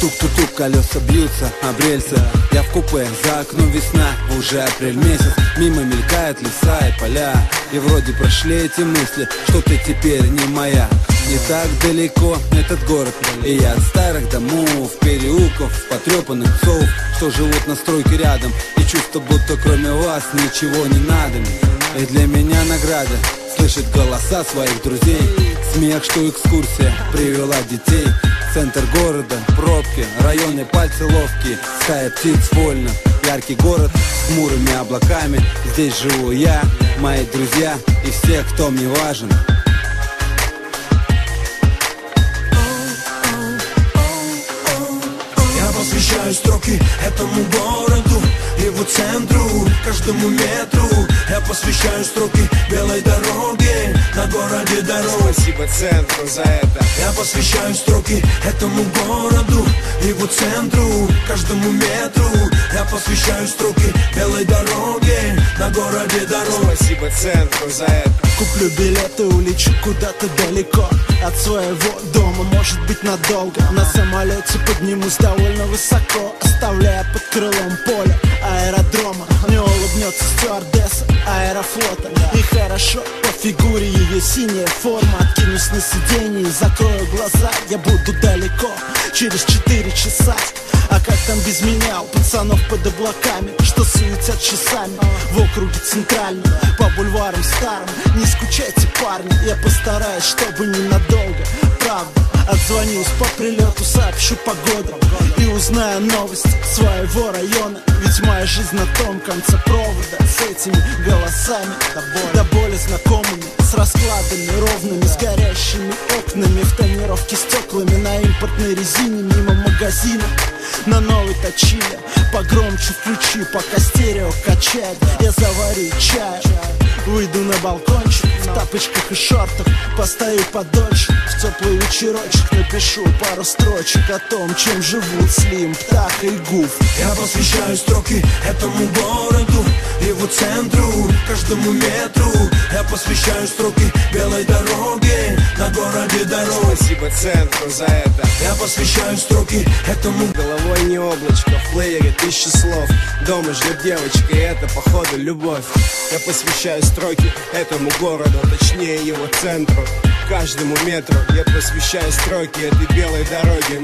Тук-тук-тук, колеса бьются об рельсы. Я в купе, за окном весна, уже апрель месяц. Мимо мелькают леса и поля, и вроде прошли эти мысли, что ты теперь не моя. Не так далеко этот город, и я от старых домов, переулков, потрепанных псов, что живут на стройке рядом, и чувство, будто кроме вас ничего не надо мне. И для меня награда слышать голоса своих друзей, смех, что экскурсия привела детей. Центр города, пробки, районы пальцы ловкие, стая птиц вольно. Яркий город с хмурыми облаками, здесь живу я, мои друзья и все, кто мне важен. Я посвящаю строки этому городу, его центру, каждому метру. Я посвящаю строки белой дороге, на городе дорог. Спасибо центру за это. Я посвящаю строки этому городу, его центру, каждому метру. Я посвящаю строки белой дороге, на городе дорог. Спасибо центру за это. Куплю билеты, улечу куда-то далеко от своего дома, может быть надолго. На самолете поднимусь довольно высоко, оставляя под крылом поле аэродрома. Мне улыбнется стюардесса аэрофлота, и хорошо по фигуре ее синяя форма. Откинусь на сиденье и закрою глаза, я буду далеко через 4 часа. А как там без меня, у пацанов под облаками, что суетят часами в округе центральном, по бульварам старым. Не скучайте, парни, я постараюсь, чтобы ненадолго. Правда, отзвонюсь по прилету, сообщу погоду и узнаю новости своего района. Ведь моя жизнь на том конце провода, с этими голосами до боли знакомыми, с раскладами ровными, с горящими окнами, в тонировке стеклами, на импортной резине, мимо магазина. На новой точиле погромче включи, пока стерео качает. Я заварю чай, выйду на балкончик в тапочках и шортах, постою подольше, в теплый вечерочек напишу пару строчек о том, чем живут Слим, Птах и Гуф. Я посвящаю строки этому городу, его центру, каждому метру. Я посвящаю строки белой дороге, на городе дорог. Спасибо центру за это. Я посвящаю строки этому. Головой не облачко, в плеере 1000 слов. Дома ждет девочка, и это походу любовь. Я посвящаю строки этому городу, точнее его центру, каждому метру. Я посвящаю строки этой белой дороге.